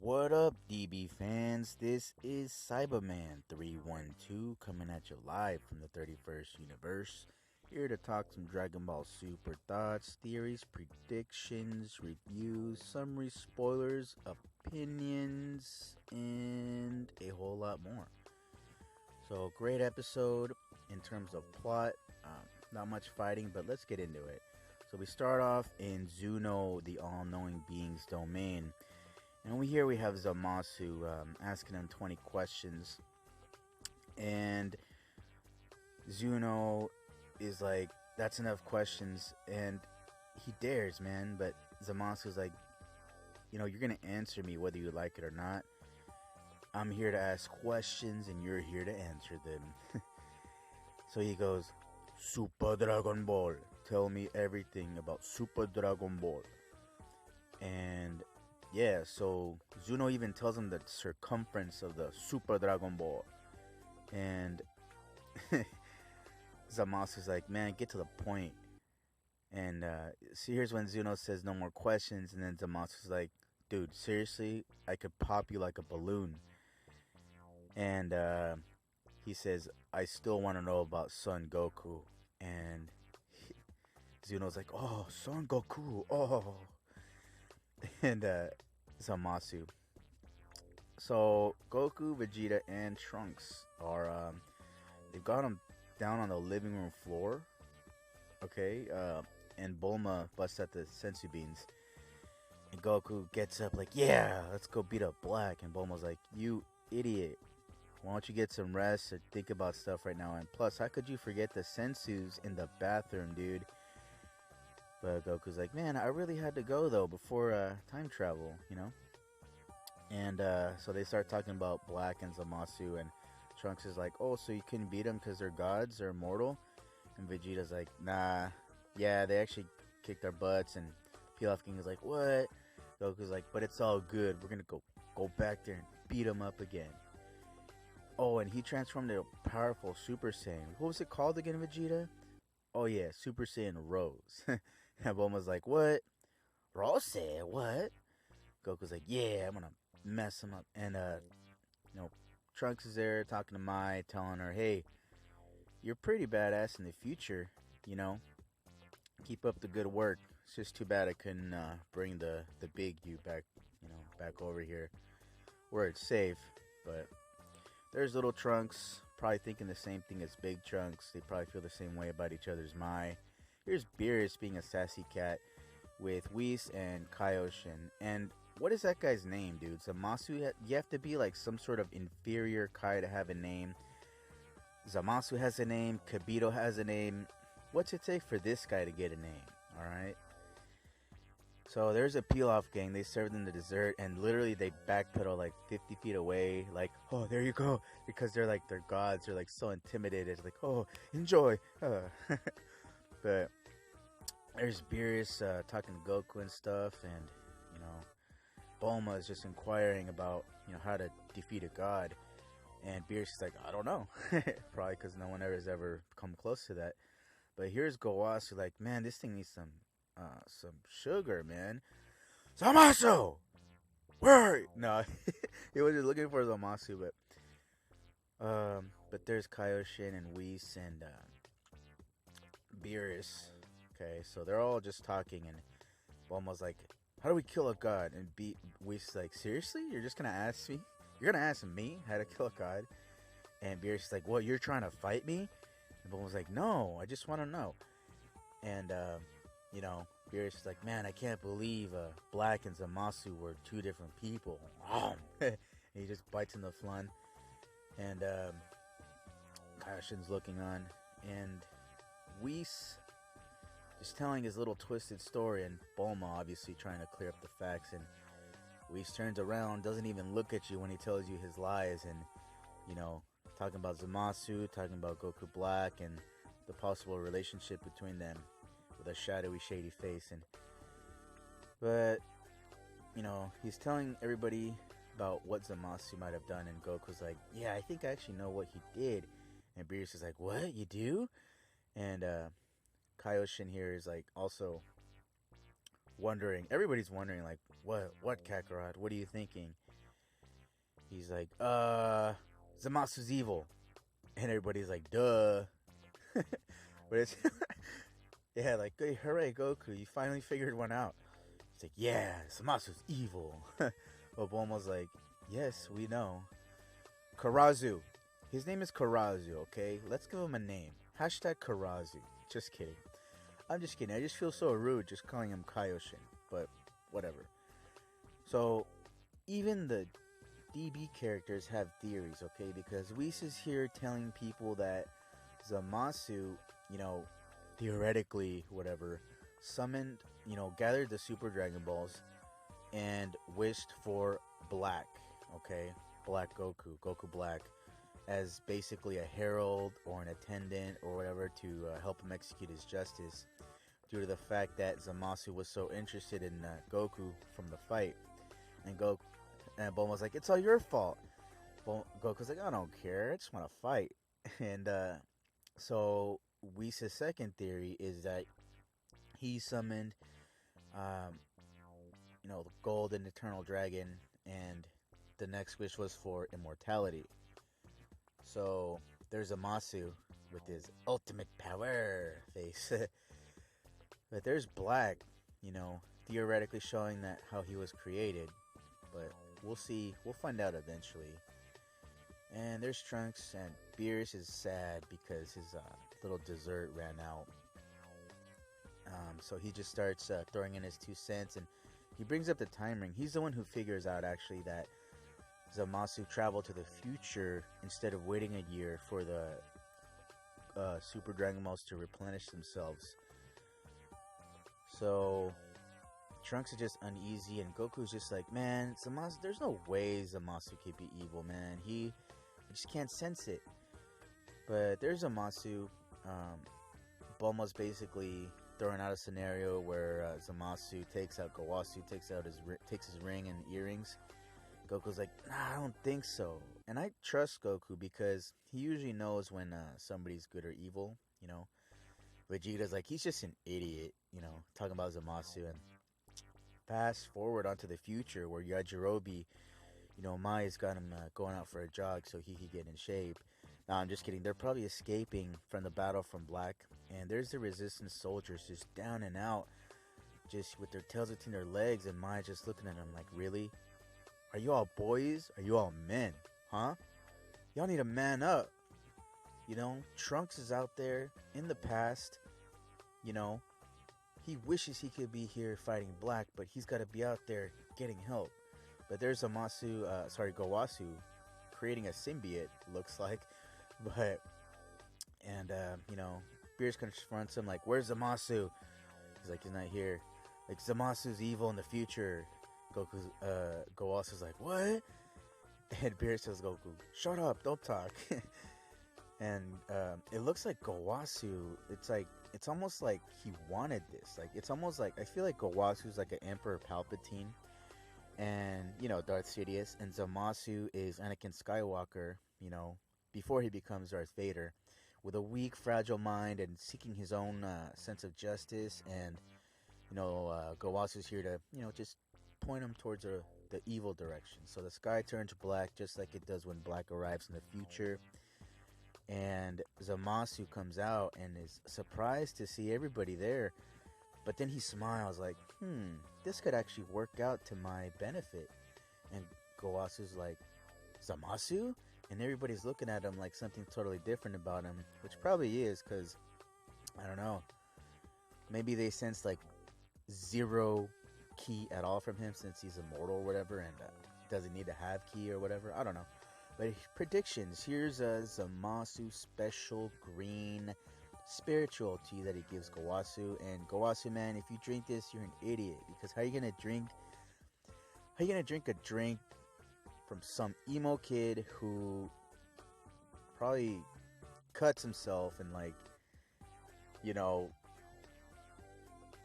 What up, DB fans? This is Cyberman312 coming at you live from the 31st universe. Here to talk some Dragon Ball Super thoughts, theories, predictions, reviews, summary, spoilers, opinions, and a whole lot more. So, great episode in terms of plot. Not much fighting, but let's get into it. So, we start off in Zuno, the all knowing being's domain. And we have Zamasu asking him 20 questions. And Zuno is like, that's enough questions. And he dares, man. But Zamasu's like, you're going to answer me whether you like it or not. I'm here to ask questions and you're here to answer them. So he goes, Super Dragon Ball. Tell me everything about Super Dragon Ball. And yeah, so Zuno even tells him the circumference of the Super Dragon Ball. And Zamasu's like, man, get to the point. And see, here's when Zuno says no more questions. And then Zamasu's like, dude, seriously? I could pop you like a balloon. And he says, I still want to know about Son Goku. And Zuno's like, oh, Son Goku, oh. And Zamasu. So Goku, Vegeta, and Trunks are they've got him down on the living room floor. Okay, and Bulma busts at the sensu beans, and Goku gets up like, yeah, let's go beat up Black. And Bulma's like, you idiot, why don't you get some rest or think about stuff right now? And plus, how could you forget the sensus in the bathroom, dude? But Goku's like, man, I really had to go, though, before time travel, And so they start talking about Black and Zamasu, and Trunks is like, oh, so you couldn't beat them because they're gods, they're immortal? And Vegeta's like, nah, yeah, they actually kicked our butts, and Pilaf King is like, what? Goku's like, but it's all good, we're gonna go back there and beat them up again. Oh, and he transformed into a powerful Super Saiyan. What was it called again, Vegeta? Oh yeah, Super Saiyan Rose. And Bulma's like, what? Rose? What? Goku's like, yeah, I'm gonna mess him up. And, Trunks is there talking to Mai, telling her, hey, you're pretty badass in the future, Keep up the good work. It's just too bad I couldn't bring the big you back, back over here where it's safe. But there's little Trunks, probably thinking the same thing as Big Trunks. They probably feel the same way about each other's Mai. Here's Beerus being a sassy cat with Whis and Kaioshin. And what is that guy's name, dude? Zamasu, you have to be like some sort of inferior Kai to have a name. Zamasu has a name. Kibito has a name. What's it take for this guy to get a name? Alright? So there's a peel-off gang. They serve them the dessert, and literally they backpedal like 50 feet away. Like, oh, there you go. Because they're gods. They're like so intimidated. Like, oh, enjoy. But there's Beerus talking to Goku and stuff, and Bulma is just inquiring about how to defeat a god, and Beerus is like, I don't know, probably because no one has ever come close to that. But here's Gowasu like, man, this thing needs some sugar, man. Zamasu, where are you? No, he was just looking for Zamasu, but there's Kaioshin and Whis and Beerus. Okay, so they're all just talking, and Bulma's like, how do we kill a god? And Whis like, seriously? You're just gonna ask me? You're gonna ask me how to kill a god? And Beerus is like, what, you're trying to fight me? And Bulma's like, no, I just want to know. And, Beerus is like, man, I can't believe Black and Zamasu were two different people. And he just bites in the flan. And Kaioshin's looking on, and Whis just telling his little twisted story, and Bulma obviously trying to clear up the facts. And Whis turns around, doesn't even look at you when he tells you his lies, and talking about Zamasu, talking about Goku Black, and the possible relationship between them, with a shadowy, shady face. But he's telling everybody about what Zamasu might have done, and Goku's like, yeah, I think I actually know what he did. And Beerus is like, what, you do? And Kaioshin here is like also wondering. Everybody's wondering, like, what Kakarot? What are you thinking? He's like, Zamasu's evil. And everybody's like, duh. But it's, yeah, like, hey, hooray, Goku, you finally figured one out. He's like, yeah, Zamasu's evil. But Bulma's like, yes, we know. Karazu. His name is Karazu, okay? Let's give him a name. Hashtag Karazu. Just kidding. I'm just kidding. I just feel so rude just calling him Kaioshin. But whatever. So, even the DB characters have theories, okay? Because Whis is here telling people that Zamasu, theoretically, whatever, summoned, gathered the Super Dragon Balls and wished for Black, okay? Black Goku, Goku Black, as basically a herald or an attendant or whatever to help him execute his justice, due to the fact that Zamasu was so interested in Goku from the fight. And Bulma's like, it's all your fault. Goku's like, I don't care, I just want to fight. And so Whis' second theory is that he summoned the golden eternal dragon, and the next wish was for immortality. So there's Zamasu with his ultimate power face. But there's Black, theoretically showing that how he was created. But we'll see. We'll find out eventually. And there's Trunks, and Beerus is sad because his little dessert ran out. So he just starts throwing in his 2 cents, and he brings up the time ring. He's the one who figures out actually that Zamasu traveled to the future instead of waiting a year for the Super Dragon Balls to replenish themselves. So Trunks is just uneasy, and Goku's just like, man, Zamasu, there's no way Zamasu could be evil, man. He just can't sense it. But there's Zamasu. Bulma's basically throwing out a scenario where Zamasu takes out Gowasu, takes his ring and earrings. Goku's like, nah, I don't think so. And I trust Goku because he usually knows when somebody's good or evil, Vegeta's like, he's just an idiot, talking about Zamasu. And fast forward onto the future where Yajirobe, Mai's got him going out for a jog so he could get in shape. No, I'm just kidding. They're probably escaping from the battle from Black. And there's the resistance soldiers just down and out, just with their tails between their legs. And Mai just looking at them like, really? Are you all boys? Are you all men? Huh? Y'all need to man up. Trunks is out there in the past. He wishes he could be here fighting Black, but he's got to be out there getting help. But there's Gowasu creating a symbiote, looks like. But, Beerus confronts him like, where's Zamasu? He's like, he's not here. Like, Zamasu's evil in the future. Gowasu's like, what? And Beerus tells Goku, shut up, don't talk. And it looks like Gowasu, it's almost like he wanted this. Like, it's almost like, I feel like Gowasu's like an Emperor Palpatine. And, Darth Sidious. And Zamasu is Anakin Skywalker, before he becomes Darth Vader. With a weak, fragile mind and seeking his own sense of justice. And, Gowasu's here to, just point him towards the evil direction. So the sky turns black just like it does when Black arrives in the future. And Zamasu comes out and is surprised to see everybody there. But then he smiles like, this could actually work out to my benefit. And Gowasu's like, Zamasu? And everybody's looking at him like something totally different about him. Which probably is, because, I don't know. Maybe they sense like zero ki at all from him since he's immortal or whatever. And doesn't need to have ki or whatever. I don't know. But predictions. Here's a Zamasu special green spiritual tea that he gives Gowasu. And Gowasu, man, if you drink this, you're an idiot. Because how are you gonna drink a drink from some emo kid who probably cuts himself and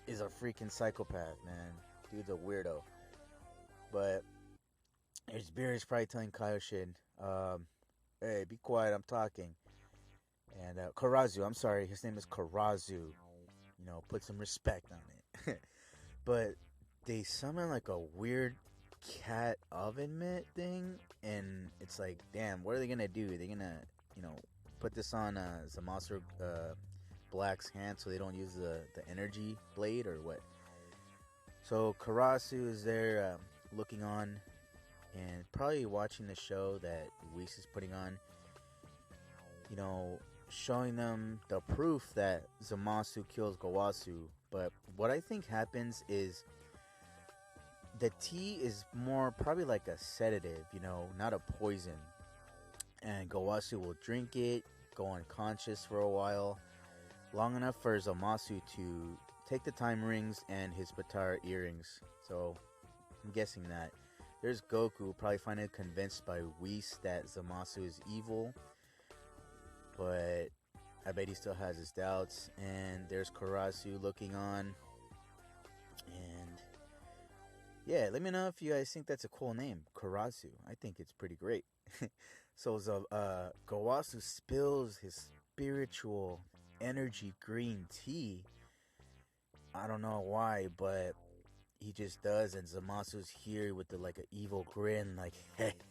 is a freaking psychopath, man. Dude's a weirdo. But there's Beerus probably telling Kaioshin, hey, be quiet, I'm talking. And Karazu, I'm sorry, his name is Karazu. Put some respect on it. But they summon like a weird cat oven mitt thing, and it's like, damn, what are they gonna do? Are they gonna, you know, put this on Zamasu Black's hand so they don't use the energy blade or what? So Karasu is there looking on and probably watching the show that Whis is putting on, you know, showing them the proof that Zamasu kills Gowasu. But what I think happens is the tea is more probably like a sedative, you know, not a poison. And Gowasu will drink it, go unconscious for a while, long enough for Zamasu to take the time rings and his Batara earrings. So I'm guessing that. There's Goku, probably finally convinced by Whis that Zamasu is evil, but I bet he still has his doubts. And there's Karasu looking on. And yeah, let me know if you guys think that's a cool name, Karasu. I think it's pretty great. So Gowasu spills his spiritual energy green tea. I don't know why, but he just does, and Zamasu's here with the like an evil grin, like,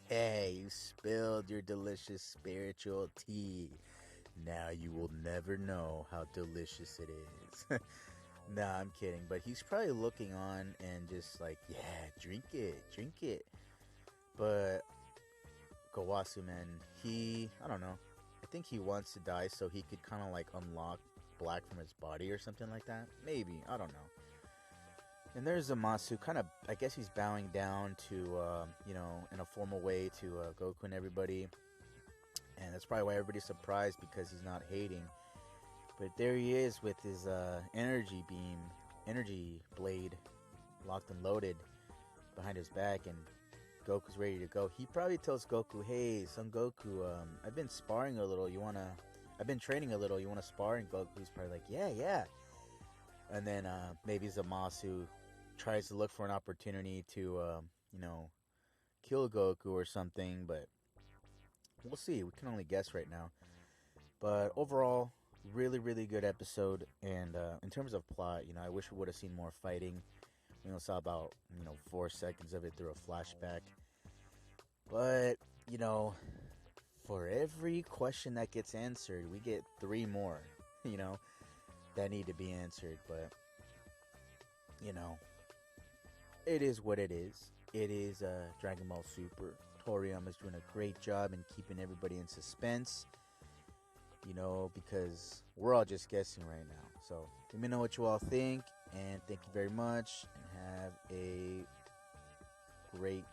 hey, you spilled your delicious spiritual tea. Now you will never know how delicious it is. Nah, I'm kidding, but he's probably looking on and just like, yeah, drink it. But Gowasu, man, I don't know. I think he wants to die so he could kind of like unlock Black from his body or something like that. Maybe, I don't know. And there's Zamasu, kind of, I guess he's bowing down to, you know, in a formal way to Goku and everybody. And that's probably why everybody's surprised, because he's not hating. But there he is with his energy blade, locked and loaded behind his back, and Goku's ready to go. He probably tells Goku, hey, Son Goku, I've been sparring a little. I've been training a little. You want to spar? And Goku's probably like, yeah. And then maybe Zamasu tries to look for an opportunity to, you know, kill Goku or something, but we'll see. We can only guess right now. But overall, really, really good episode. And in terms of plot, you know, I wish we would have seen more fighting. We only saw about, 4 seconds of it through a flashback. But, you know, for every question that gets answered, we get 3 more, that need to be answered. But, it is what it is. It is Dragon Ball Super. Toriyama's doing a great job in keeping everybody in suspense, because we're all just guessing right now. So let me know what you all think, and thank you very much, and have a great